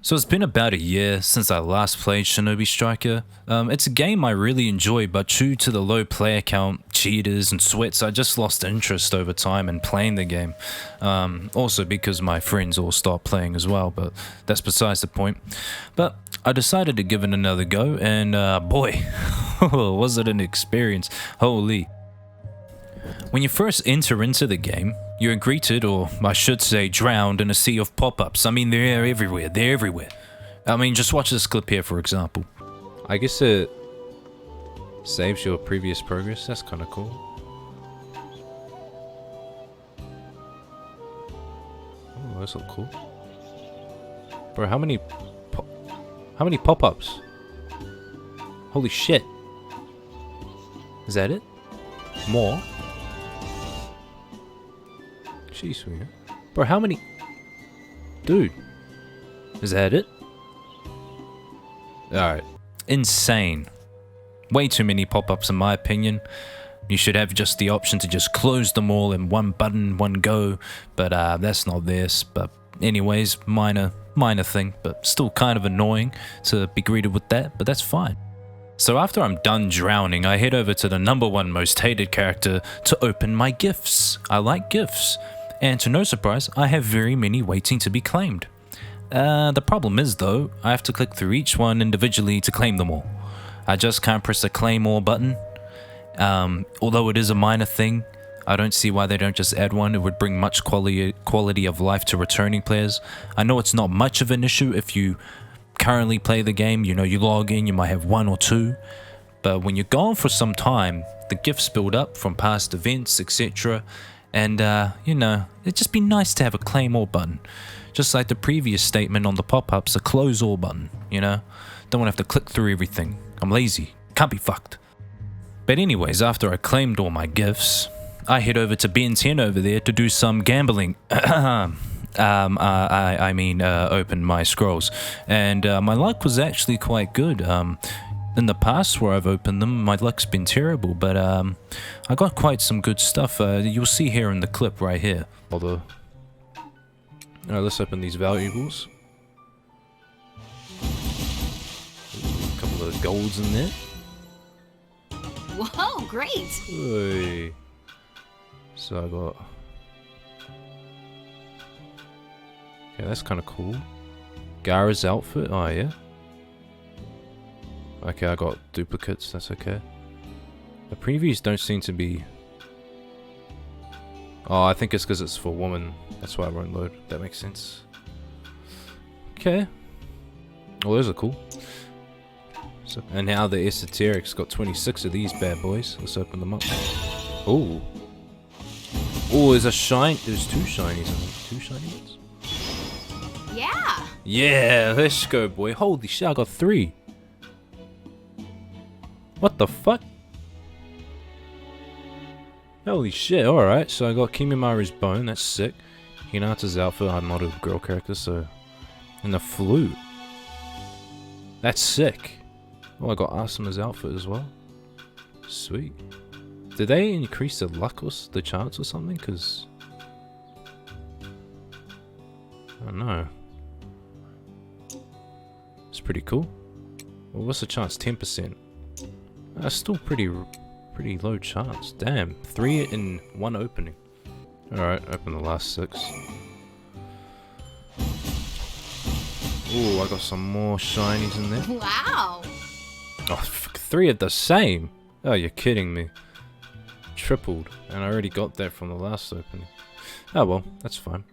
So it's been about a year since I last played Shinobi Striker. It's a game I really enjoy, but due to the low player count, cheaters, and sweats, I just lost interest over time in playing the game. Also because my friends all stopped playing as well, but that's besides the point. But I decided to give it another go, and boy, was it an experience. Holy. When you first enter into the game, you're greeted, or I should say drowned, in a sea of pop-ups. I mean, they're everywhere, I mean, just watch this clip here, for example. I guess it saves your previous progress. That's kind of cool. Oh, those look cool. Bro, how many pop-ups? Holy shit. Is that it? More? Jeez, man. Bro, how many? Dude. Is that it? Alright. Insane. Way too many pop-ups in my opinion. You should have just the option to just close them all in one button, one go. But that's not this. But anyways, minor thing. But still kind of annoying to be greeted with that. But that's fine. So after I'm done drowning, I head over to the #1 most hated character to open my gifts. I like gifts. And to no surprise, I have very many waiting to be claimed. The problem is though, I have to click through each one individually to claim them all. I just can't press the claim all button. Although it is a minor thing, I don't see why they don't just add one. It would bring much quality of life to returning players. I know it's not much of an issue if you currently play the game. You know, you log in, you might have 1 or 2. But when you're gone for some time, the gifts build up from past events, etc. And, you know, it'd just be nice to have a claim all button. Just like the previous statement on the pop-ups, a close all button, you know? Don't want to have to click through everything. I'm lazy. Can't be fucked. But anyways, after I claimed all my gifts, I head over to Ben 10 over there to do some gambling. I mean, open my scrolls. And my luck was actually quite good. In the past where I've opened them, my luck's been terrible, but I got quite some good stuff. You'll see here in the clip right here. Although, alright, let's open these valuables. Ooh, a couple of golds in there. Whoa, great! Oy. So I got. Okay, that's kind of cool. Gara's outfit. Oh yeah. Okay, I got duplicates, that's okay. The previews don't seem to be... Oh, I think it's because it's for women. That's why it won't load. That makes sense. Okay. Well, those are cool. So, and now the esoterics got 26 of these bad boys. Let's open them up. Oh. Oh, there's a shine. There's 2 shinies in there. 2 shiny ones? Yeah! Yeah, let's go, boy. Holy shit, I got 3. What the fuck? Holy shit, alright. So I got Kimimari's bone, that's sick. Hinata's outfit, I'm not a girl character, so... And the flute. That's sick. Oh, I got Asuma's outfit as well. Sweet. Did they increase the luck or the chance or something? Because... I don't know. It's pretty cool. Well, what's the chance? 10%. That's still pretty low chance. Damn, 3 in 1 opening. Alright, open the last 6. Ooh, I got some more shinies in there. Wow! Oh, 3 of the same? Oh, you're kidding me. Tripled, and I already got that from the last opening. Oh well, that's fine.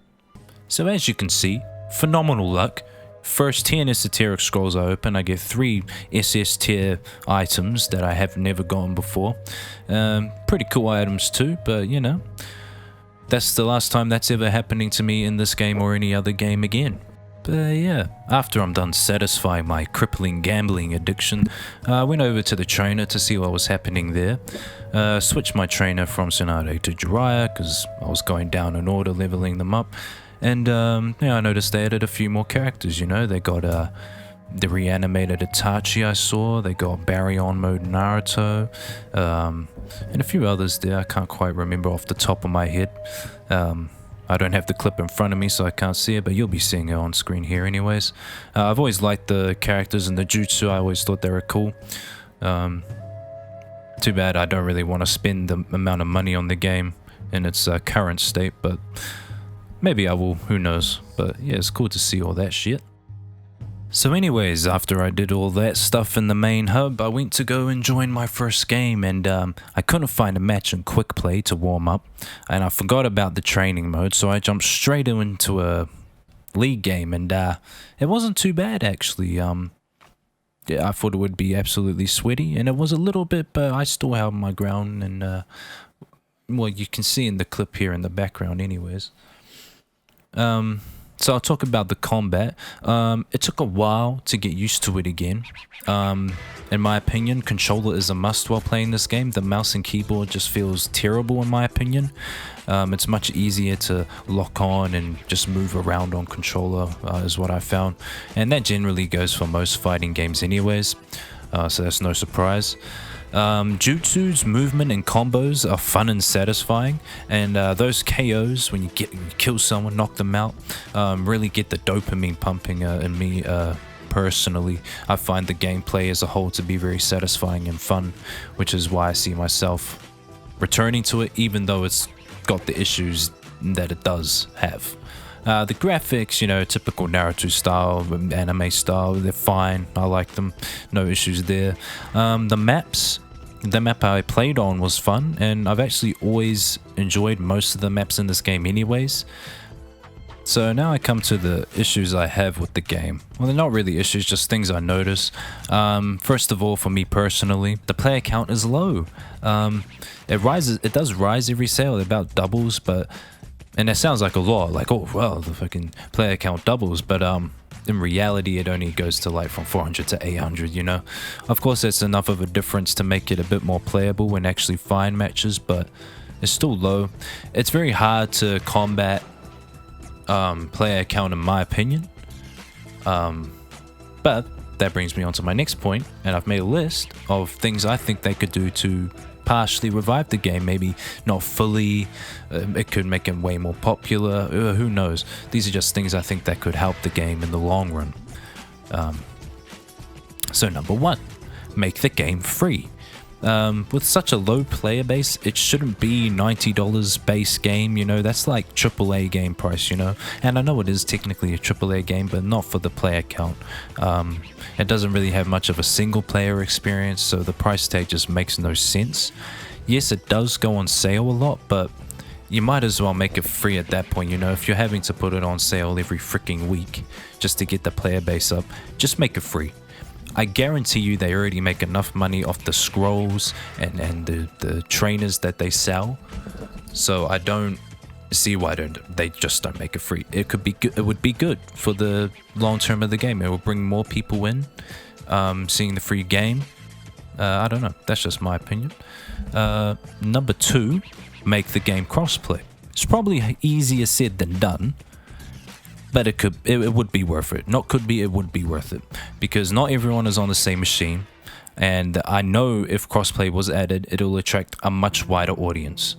So as you can see, phenomenal luck. First 10 esoteric scrolls I open, I get 3 SS tier items that I have never gotten before. Pretty cool items too, but you know, that's the last time that's ever happening to me in this game or any other game again. But yeah, after I'm done satisfying my crippling gambling addiction, I went over to the trainer to see what was happening there. Switched my trainer from Tsunade to Jiraiya because I was going down in order, leveling them up. And yeah, I noticed they added a few more characters, you know. They got the reanimated Itachi I saw. They got Baryon mode Naruto. And a few others there I can't quite remember off the top of my head. I don't have the clip in front of me, so I can't see it, but you'll be seeing it on screen here anyways. I've always liked the characters and the jutsu. I always thought they were cool. Too bad I don't really want to spend the amount of money on the game in its current state, but maybe I will, who knows. But yeah, it's cool to see all that shit. So anyways, after I did all that stuff in the main hub, I went to go and join my first game, and I couldn't find a match in quick play to warm up, and I forgot about the training mode, so I jumped straight into a league game, and it wasn't too bad actually. Yeah, I thought it would be absolutely sweaty, and it was a little bit, but I still held my ground, and well, you can see in the clip here in the background anyways. So I'll talk about the combat. It took a while to get used to it again. In my opinion, controller is a must while playing this game. The mouse and keyboard just feels terrible in my opinion. It's much easier to lock on and just move around on controller is what I found. And that generally goes for most fighting games anyways, so that's no surprise. Jutsu's movement and combos are fun and satisfying, and those KOs when you kill someone, knock them out, really get the dopamine pumping in me. Personally, I find the gameplay as a whole to be very satisfying and fun, which is why I see myself returning to it, even though it's got the issues that it does have. The graphics, you know, typical Naruto style, anime style, they're fine. I like them, no issues there. The map I played on was fun, and I've actually always enjoyed most of the maps in this game anyways. So now I come to the issues I have with the game. Well, they're not really issues, just things I notice. First of all, for me personally, the player count is low. It does rise every sale, it about doubles, and it sounds like a lot, like, oh well, the fucking player count doubles, but in reality it only goes to like from 400 to 800, you know. Of course that's enough of a difference to make it a bit more playable when actually find matches, but it's still low. It's very hard to combat player count in my opinion, but that brings me on to my next point, and I've made a list of things I think they could do to partially revive the game. Maybe not fully, it could make it way more popular, who knows. These are just things I think that could help the game in the long run. So number one, make the game free. With such a low player base, it shouldn't be $90 base game, you know. That's like AAA game price, you know. And I know it is technically a AAA game, but not for the player count. It doesn't really have much of a single player experience, so the price tag just makes no sense. Yes, it does go on sale a lot, but you might as well make it free at that point, you know. If you're having to put it on sale every freaking week just to get the player base up, just make it free. I guarantee you they already make enough money off the scrolls and the trainers that they sell, so I don't see why they just don't make it free. It could be good. It would be good for the long term of the game. It will bring more people in, seeing the free game. I don't know, that's just my opinion. Number two, make the game crossplay. It's probably easier said than done, but it would be worth it. It would be worth it, because not everyone is on the same machine, and I know if crossplay was added, it'll attract a much wider audience.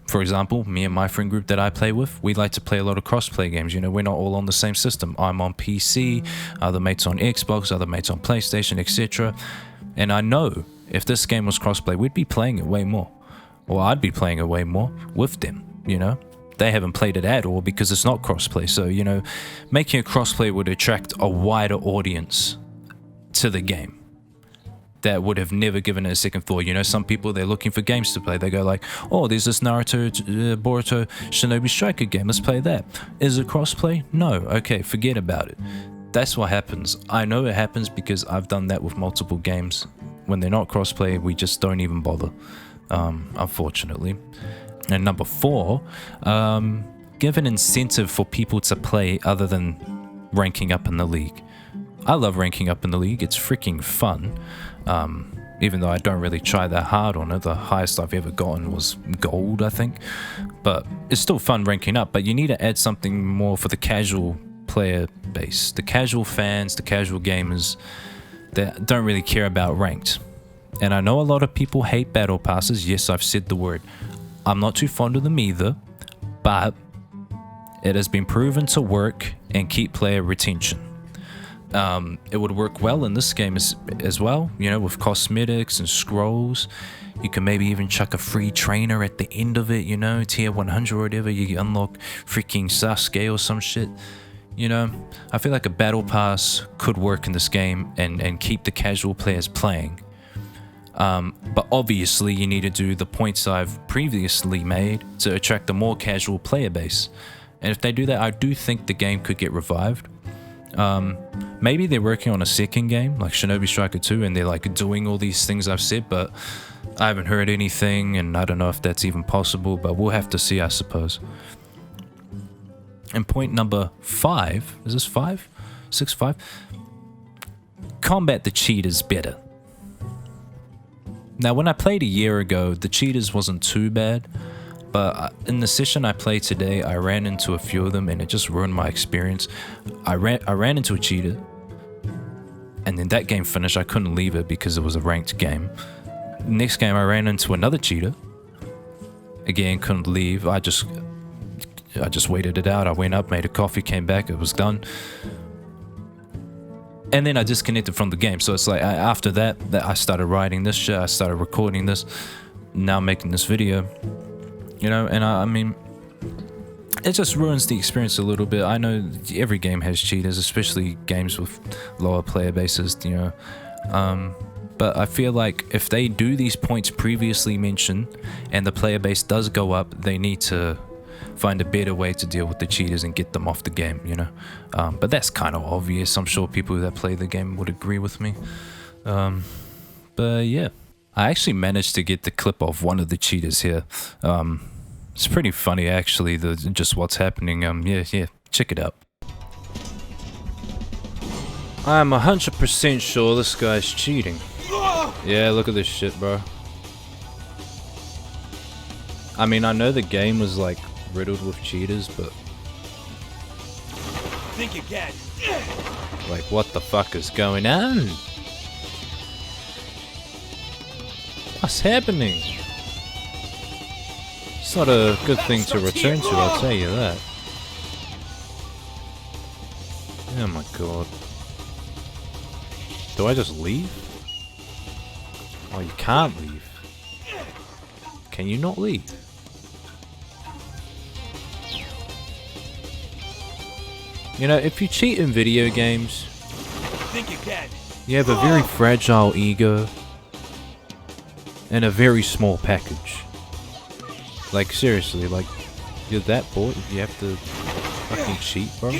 For example, me and my friend group that I play with, we like to play a lot of crossplay games. You know, we're not all on the same system. I'm on PC, other mates on Xbox, other mates on PlayStation, etc. And I know if this game was crossplay, we'd be playing it way more, or I'd be playing it way more with them, you know. They haven't played it at all because it's not crossplay. So, you know, making a crossplay would attract a wider audience to the game that would have never given it a second thought. You know, some people, they're looking for games to play. They go like, oh, there's this Naruto, Boruto, Shinobi Striker game. Let's play that. Is it crossplay? No. Okay, forget about it. That's what happens. I know it happens because I've done that with multiple games. When they're not crossplay, we just don't even bother, unfortunately. And number four, give an incentive for people to play other than ranking up in the league. I love ranking up in the league. It's freaking fun. Even though I don't really try that hard on it. The highest I've ever gotten was gold, I think. But it's still fun ranking up. But you need to add something more for the casual player base. The casual fans, the casual gamers that don't really care about ranked. And I know a lot of people hate battle passes. Yes, I've said the word. I'm not too fond of them either, but it has been proven to work and keep player retention. It would work well in this game as well, you know, with cosmetics and scrolls. You can maybe even chuck a free trainer at the end of it, you know, tier 100 or whatever. You unlock freaking Sasuke or some shit, you know. I feel like a battle pass could work in this game and keep the casual players playing. But obviously you need to do the points I've previously made to attract a more casual player base. And if they do that, I do think the game could get revived. Maybe they're working on a second game, like Shinobi Striker 2, and they're like doing all these things I've said, but I haven't heard anything, and I don't know if that's even possible, but we'll have to see, I suppose. And point number 5, is this 5? 6, 5? Combat the cheaters better. Now, when I played a year ago, the cheaters wasn't too bad, but in the session I played today, I ran into a few of them and it just ruined my experience. I ran into a cheater, and then that game finished. I couldn't leave it because it was a ranked game. Next game I ran into another cheater. Again, couldn't leave. I just waited it out. I went up, made a coffee, came back, it was done. And then I disconnected from the game. So it's like after that I started writing this shit, I started recording this, now making this video. You know, and I mean, it just ruins the experience a little bit. I know every game has cheaters, especially games with lower player bases, you know. But I feel like if they do these points previously mentioned and the player base does go up, they need to find a better way to deal with the cheaters and get them off the game, you know. But that's kind of obvious. I'm sure people that play the game would agree with me. But yeah, I actually managed to get the clip of one of the cheaters here. It's pretty funny actually, just what's happening. Yeah, check it out. I'm 100% sure this guy's cheating. Yeah, look at this shit, bro. I mean, I know the game was like riddled with cheaters, but think again. Like, what the fuck is going on? What's happening? It's not a good thing to return to, I'll tell you that. Oh my god. Do I just leave? Oh, you can't leave. Can you not leave? You know, if you cheat in video games, think again. You have a very fragile ego and a very small package. Like, seriously, like, you're that bored if you have to fucking cheat, bro?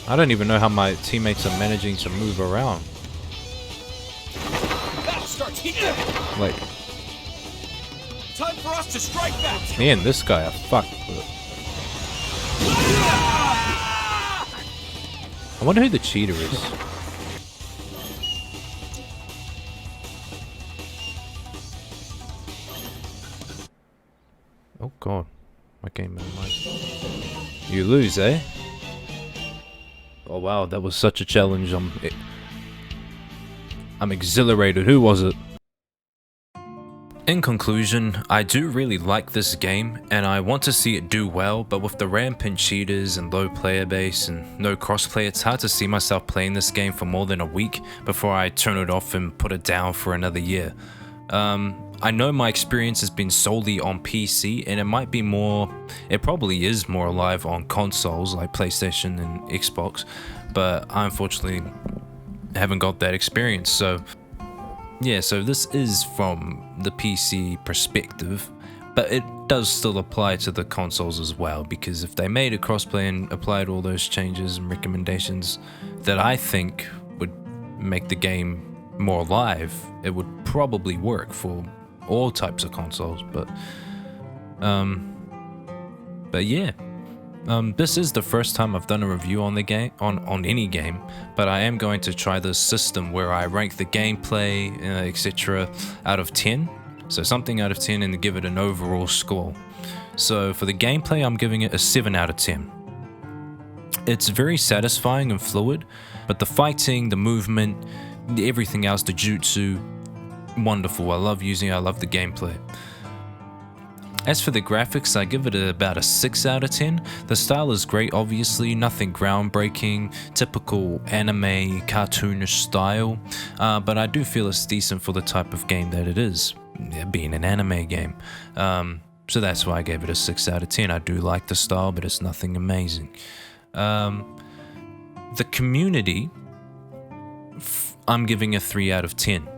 I don't even know how my teammates are managing to move around. Like, time for us to strike back. me and this guy are fucked. I wonder who the cheater is. Oh god, my game minimized. You lose, eh? Oh wow, that was such a challenge. I'm exhilarated. Who was it? In conclusion, I do really like this game and I want to see it do well, but with the rampant cheaters and low player base and no crossplay, it's hard to see myself playing this game for more than a week before I turn it off and put it down for another year. I know my experience has been solely on PC and it probably is more alive on consoles like PlayStation and Xbox, but I unfortunately haven't got that experience. So yeah, so this is from the PC perspective, but it does still apply to the consoles as well, because if they made a crossplay and applied all those changes and recommendations that I think would make the game more live, it would probably work for all types of consoles. But yeah, this is the first time I've done a review on the game, on any game, but I am going to try this system where I rank the gameplay, etc. out of 10, so something out of 10, and give it an overall score. So for the gameplay, I'm giving it a 7 out of 10. It's very satisfying and fluid, but the fighting, the movement, everything else, the jutsu, wonderful. I love using it. I love the gameplay. As for the graphics, I give it about a 6 out of 10. The style is great, obviously, nothing groundbreaking, typical anime, cartoonish style, but I do feel it's decent for the type of game that it is, being an anime game. So that's why I gave it a 6 out of 10. I do like the style, but it's nothing amazing. The community, I'm giving a 3 out of 10.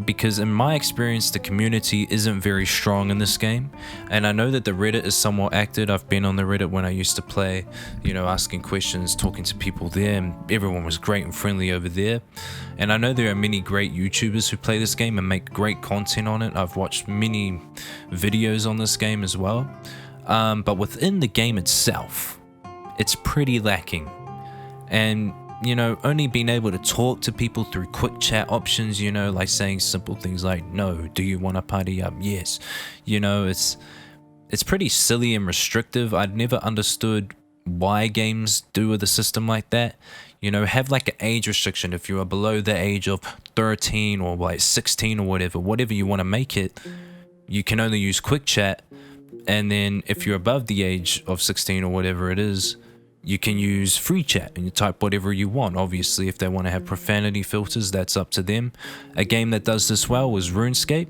Because in my experience, the community isn't very strong in this game, and I know that the Reddit is somewhat active. I've been on the Reddit when I used to play, asking questions, talking to people there, and everyone was great and friendly over there. And I know there are many great YouTubers who play this game and make great content on it. I've watched many videos on this game as well, but within the game itself, it's pretty lacking. And only being able to talk to people through quick chat options, like saying simple things like, no, do you want to party up? Yes. It's pretty silly and restrictive. I'd never understood why games do with a system like that. Have like an age restriction. If you are below the age of 13 or like 16 or whatever you want to make it, you can only use quick chat. And then if you're above the age of 16 or whatever it is, you can use free chat and you type whatever you want. Obviously, if they want to have profanity filters, that's up to them. A game that does this well is RuneScape.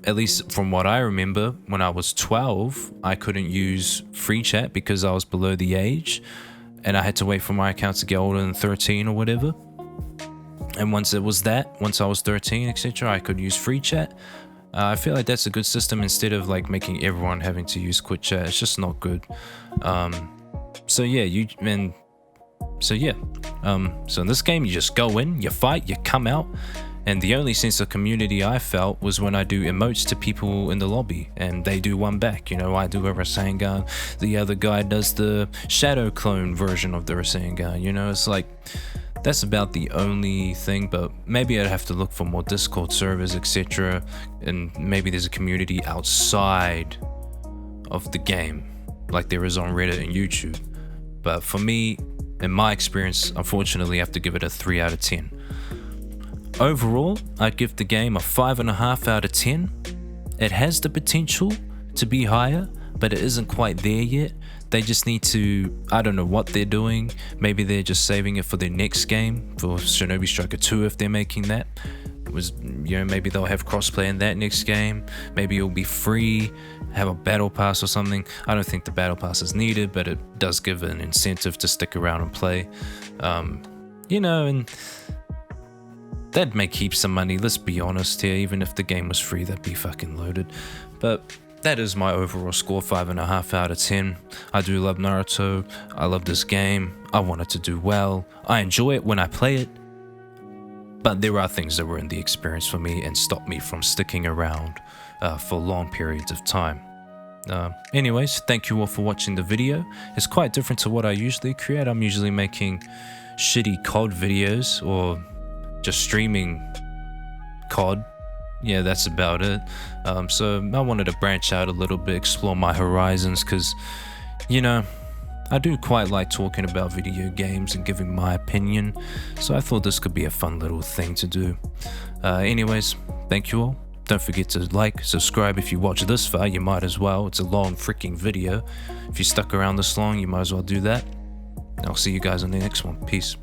At least from what I remember, when I was 12, I couldn't use free chat because I was below the age, and I had to wait for my account to get older than 13 or whatever. And once I was 13, etc., I could use free chat. I feel like that's a good system instead of like making everyone having to use quick chat. It's just not good. So in this game, you just go in, you fight, you come out, and the only sense of community I felt was when I do emotes to people in the lobby and they do one back. I do a Rasengan, the other guy does the shadow clone version of the Rasengan. It's like, that's about the only thing, but maybe I'd have to look for more Discord servers, etc. And maybe there's a community outside of the game, like there is on Reddit and YouTube. But for me, in my experience, unfortunately, I have to give it a 3 out of 10. Overall, I'd give the game a 5.5 out of 10. It has the potential to be higher, but it isn't quite there yet. They just need to, I don't know what they're doing. Maybe they're just saving it for their next game, for Shinobi Striker 2 if they're making that. Maybe they'll have crossplay in that next game. Maybe it'll be free, have a battle pass or something. I don't think the battle pass is needed, but it does give an incentive to stick around and play. And that'd make heaps of money, let's be honest here. Even if the game was free, that'd be fucking loaded. But that is my overall score, 5.5 out of 10. I do love Naruto. I love this game. I want it to do well. I enjoy it when I play it. But there are things that ruin the experience for me and stop me from sticking around for long periods of time. Anyways, thank you all for watching the video. It's quite different to what I usually create. I'm usually making shitty COD videos or just streaming COD. Yeah, that's about it. So I wanted to branch out a little bit, explore my horizons, because, I do quite like talking about video games and giving my opinion. So I thought this could be a fun little thing to do. Anyways, thank you all. Don't forget to like, subscribe. If you watch this far, you might as well. It's a long freaking video. If you stuck around this long, you might as well do that. I'll see you guys on the next one. Peace.